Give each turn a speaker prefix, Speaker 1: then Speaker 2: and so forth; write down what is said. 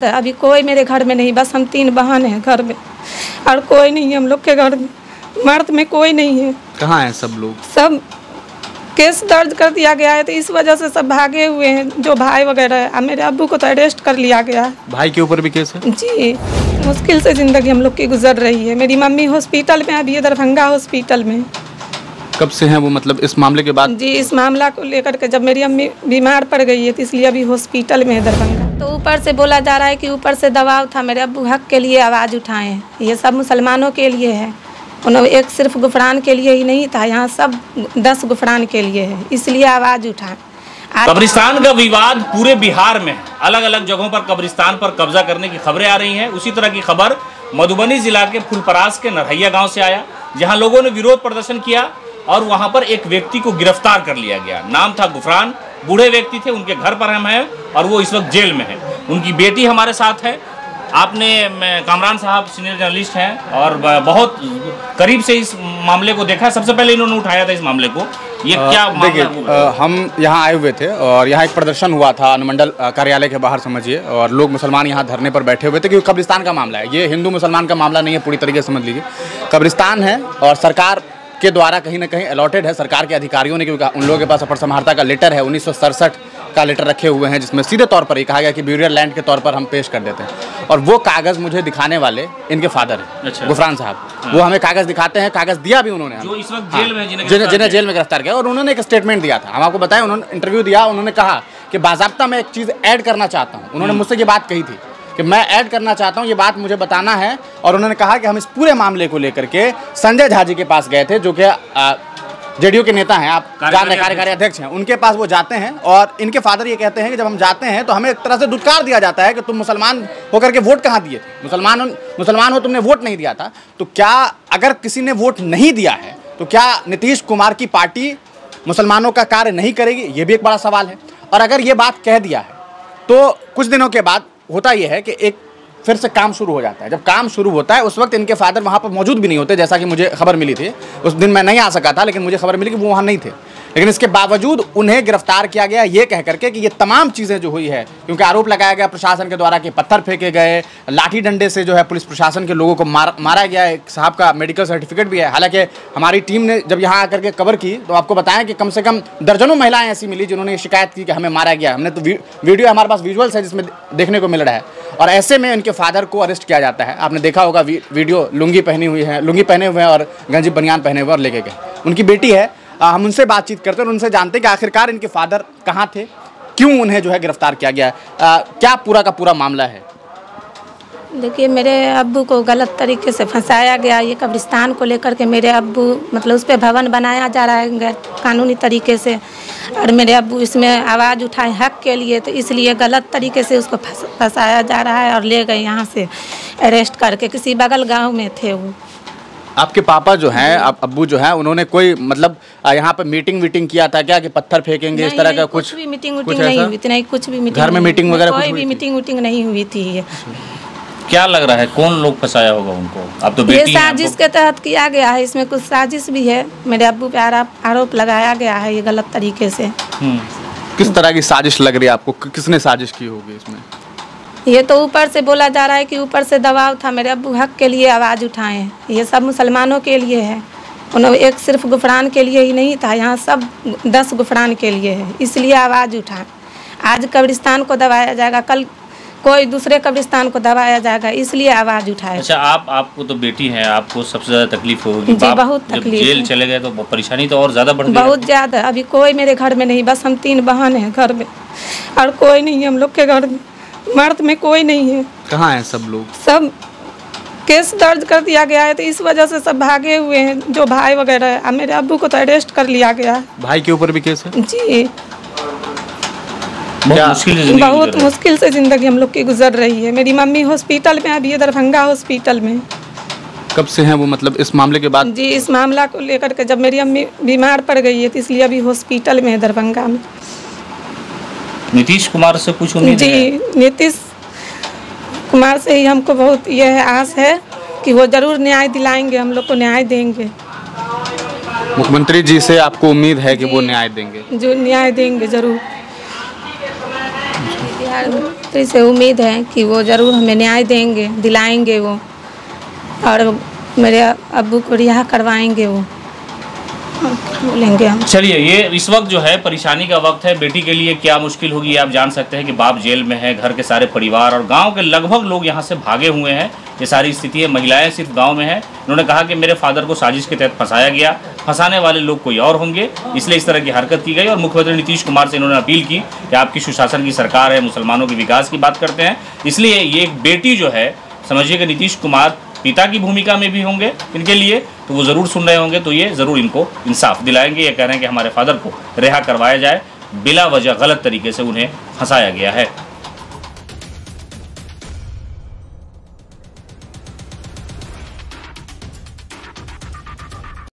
Speaker 1: अभी कोई मेरे घर में नहीं, बस हम 3 बहन हैं घर में और कोई नहीं है हम लोग के घर में। मर्द में कोई नहीं है।
Speaker 2: कहाँ हैं सब लोग? सब
Speaker 1: केस दर्ज कर दिया गया है तो इस वजह से सब भागे हुए हैं जो भाई वगैरह है। अब मेरे अब्बू को तो अरेस्ट कर लिया गया है।
Speaker 2: भाई के ऊपर भी केस है?
Speaker 1: जी, मुश्किल से ज़िंदगी हम लोग की गुजर रही है। मेरी मम्मी हॉस्पिटल में अभी है, दरभंगा हॉस्पिटल में।
Speaker 2: कब से हैं वो, मतलब इस मामले के बाद?
Speaker 1: जी, इस मामला को लेकर के जब मेरी अम्मी बीमार पड़ गई है तो इसलिए अभी हॉस्पिटल में है दरभंगा। तो ऊपर से बोला जा रहा है कि ऊपर से दबाव था, मेरे अब्बू हक के लिए आवाज़ उठाए हैं। ये सब मुसलमानों के लिए है, उन्होंने एक सिर्फ गुफरान के लिए ही नहीं था, यहाँ सब 10 गुफरान के लिए है, इसलिए आवाज़ उठाएं।
Speaker 3: कब्रिस्तान का विवाद पूरे बिहार में अलग अलग जगहों पर कब्रिस्तान पर कब्जा करने की खबरें आ रही हैं। उसी तरह की खबर मधुबनी जिला के फुलपरास के नरहैया गांव से आया, जहां लोगों ने विरोध प्रदर्शन किया और वहां पर एक व्यक्ति को गिरफ्तार कर लिया गया। नाम था गुफरान, बूढ़े व्यक्ति थे, उनके घर पर हम हैं और वो इस वक्त जेल में है। उनकी बेटी हमारे साथ है। आपने कामरान साहब सीनियर जर्नलिस्ट हैं और बहुत करीब से इस मामले को देखा। सबसे पहले इन्होंने उठाया था इस मामले को। ये क्या
Speaker 2: देखिए, हम यहाँ आए हुए थे और यहाँ एक प्रदर्शन हुआ था अनुमंडल कार्यालय के बाहर समझिए, और लोग मुसलमान यहाँ धरने पर बैठे हुए थे क्योंकि कब्रिस्तान का मामला है। ये हिंदू मुसलमान का मामला नहीं है, पूरी तरीके से समझ लीजिए। कब्रिस्तान है और सरकार के द्वारा कहीं ना कहीं अलॉटेड है सरकार के अधिकारियों ने, क्योंकि उन लोगों के पास अपर समाहर्ता का लेटर है, 1967 का लेटर रखे हुए हैं, जिसमें सीधे तौर पर ये कहा गया कि ब्यूरियल लैंड के तौर पर हम पेश कर देते हैं। और वो कागज़ मुझे दिखाने वाले इनके फादर हैं। अच्छा। गुफरान साहब। हाँ। वो हमें कागज़ दिखाते हैं, कागज़ दिया भी उन्होंने,
Speaker 3: जो इस वक्त जेल में
Speaker 2: जिन्हें जेल में गिरफ्तार किया। और उन्होंने एक स्टेटमेंट दिया था, हम आपको बताएं, उन्होंने इंटरव्यू दिया, उन्होंने कहा कि बाज़ाब्ता मैं एक चीज़ ऐड करना चाहता हूँ। उन्होंने मुझसे ये बात कही थी कि मैं ऐड करना चाहता हूँ, ये बात मुझे बताना है। और उन्होंने कहा कि हम इस पूरे मामले को लेकर के संजय झा जी के पास गए थे, जो कि जेडीयू के नेता हैं, आप जान रहे, कार्यकारी अध्यक्ष हैं। उनके पास वो जाते हैं और इनके फादर ये कहते हैं कि जब हम जाते हैं तो हमें एक तरह से दुत्कार दिया जाता है कि तुम मुसलमान होकर के वोट कहाँ दिए थे, मुसलमान हो, तुमने वोट नहीं दिया था। तो क्या अगर किसी ने वोट नहीं दिया है तो क्या नीतीश कुमार की पार्टी मुसलमानों का कार्य नहीं करेगी? ये भी एक बड़ा सवाल है। और अगर ये बात कह दिया है तो कुछ दिनों के बाद होता यह है कि एक फिर से काम शुरू हो जाता है। जब काम शुरू होता है उस वक्त इनके फादर वहाँ पर मौजूद भी नहीं होते, जैसा कि मुझे खबर मिली थी। उस दिन मैं नहीं आ सका था, लेकिन मुझे खबर मिली कि वो वहाँ नहीं थे। लेकिन इसके बावजूद उन्हें गिरफ्तार किया गया ये कह करके कि ये तमाम चीज़ें जो हुई है, क्योंकि आरोप लगाया गया प्रशासन के द्वारा कि पत्थर फेंके गए, लाठी डंडे से जो है पुलिस प्रशासन के लोगों को मारा गया है। एक साहब का मेडिकल सर्टिफिकेट भी है। हालांकि हमारी टीम ने जब यहाँ आकर के कवर की तो आपको बताया कि कम से कम दर्जनों महिलाएं ऐसी मिली जिन्होंने शिकायत की कि हमें मारा गया। हमने तो वीडियो हमारे पास विजुअल्स है जिसमें देखने को मिल रहा है। और ऐसे में इनके फादर को अरेस्ट किया जाता है। आपने देखा होगा वीडियो, लुंगी पहनी हुई है, लुंगी पहने हुए हैं और गंजी बनियान पहने हुए और लेके गए। उनकी बेटी है, हम उनसे बातचीत करते हैं और उनसे जानते हैं कि आखिरकार इनके फादर कहाँ थे, क्यों उन्हें जो है गिरफ्तार किया गया, क्या पूरा का पूरा मामला है।
Speaker 1: देखिए, मेरे अब्बू को गलत तरीके से फंसाया गया। ये कब्रिस्तान को लेकर के मेरे अब्बू, मतलब उस पर भवन बनाया जा रहा है गैर कानूनी तरीके से, और मेरे अब्बू इसमें आवाज़ उठाए हक के लिए, तो इसलिए गलत तरीके से उसको फंसाया जा रहा है और ले गए यहाँ से अरेस्ट करके। किसी बगल गांव में थे वो।
Speaker 2: आपके पापा जो हैं, अब्बू जो हैं, उन्होंने कोई मतलब यहाँ पे मीटिंग किया था क्या कि पत्थर फेंकेंगे इस तरह का? कुछ
Speaker 1: भी मीटिंग नहीं हुई थी, नहीं कुछ भी मीटिंग,
Speaker 2: घर में मीटिंग वगैरह
Speaker 1: कोई भी मीटिंग नहीं हुई थी।
Speaker 3: क्या लग रहा है कौन लोग फंसाया होगा उनको? अब तो
Speaker 1: ये साजिश के तहत किया गया है, इसमें कुछ साजिश भी है। मेरे अब्बू पे आरोप लगाया गया है ये गलत तरीके से।
Speaker 2: किस तरह की साजिश लग रही है आपको? किसने साजिश की होगी इसमें?
Speaker 1: ये तो ऊपर से बोला जा रहा है कि ऊपर से दबाव था, मेरे अब्बू हक के लिए आवाज़ उठाए हैं। ये सब मुसलमानों के लिए है, उन्होंने एक सिर्फ गुफरान के लिए ही नहीं था, यहाँ सब 10 गुफरान के लिए है, इसलिए आवाज़ उठाएं। आज कब्रिस्तान को दबाया जाएगा, कल कोई दूसरे कब्रिस्तान को दबाया जाएगा, इसलिए आवाज़ उठाए।
Speaker 3: अच्छा, आपको तो बेटी है, आपको सबसे ज़्यादा तकलीफ होगी।
Speaker 1: जी, बहुत तकलीफ।
Speaker 3: जेल चले गए तो परेशानी तो और ज़्यादा बढ़ गई।
Speaker 1: बहुत ज़्यादा। अभी कोई मेरे घर में नहीं, बस हम 3 बहन हैं घर में और कोई नहीं है हम लोग के घर में। मर्द में कोई नहीं है।
Speaker 2: कहाँ हैं सब लोग? सब
Speaker 1: केस दर्ज कर दिया गया है तो इस वजह से सब भागे हुए हैं जो भाई वगैरह है। अब मेरे अब्बू को तो अरेस्ट कर लिया गया है।
Speaker 2: भाई के ऊपर भी केस है?
Speaker 1: जी,
Speaker 3: बहुत
Speaker 1: मुश्किल से ज़िंदगी हम लोग की गुजर रही है। मेरी मम्मी हॉस्पिटल में अभी है, दरभंगा हॉस्पिटल में।
Speaker 2: कब से हैं वो, मतलब इस मामले के बाद?
Speaker 1: जी, इस मामला को लेकर के जब मेरी अम्मी बीमार पड़ गई है तो इसलिए अभी हॉस्पिटल में है दरभंगा में।
Speaker 3: नीतीश कुमार से कुछ उम्मीद है?
Speaker 1: जी, नीतीश कुमार से ही हमको बहुत यह आस है कि वो जरूर न्याय दिलाएंगे, हम लोग को न्याय देंगे।
Speaker 2: मुख्यमंत्री जी से आपको उम्मीद है कि वो न्याय देंगे?
Speaker 1: जो न्याय देंगे जरूर। बिहार में मुख्यमंत्री से उम्मीद है कि वो ज़रूर हमें न्याय देंगे, दिलाएंगे वो, और मेरे अब्बू को रिहा करवाएंगे वो, बोलेंगे हम।
Speaker 3: चलिए, ये इस वक्त जो है परेशानी का वक्त है। बेटी के लिए क्या मुश्किल होगी आप जान सकते हैं कि बाप जेल में है, घर के सारे परिवार और गांव के लगभग लोग यहाँ से भागे हुए हैं। ये सारी स्थिति है। महिलाएं सिर्फ गांव में हैं। उन्होंने कहा कि मेरे फादर को साजिश के तहत फंसाया गया, फंसाने वाले लोग कोई और होंगे, इसलिए इस तरह की हरकत की गई। और मुख्यमंत्री नीतीश कुमार से इन्होंने अपील की कि आपकी सुशासन की सरकार है, मुसलमानों के विकास की बात करते हैं, इसलिए ये एक बेटी जो है, समझिए कि नीतीश कुमार पिता की भूमिका में भी होंगे इनके लिए, तो वो ज़रूर सुन रहे होंगे, तो ये ज़रूर इनको इंसाफ दिलाएंगे। ये कह रहे हैं कि हमारे फादर को रिहा करवाया जाए, बिला वजह गलत तरीके से उन्हें फंसाया गया है।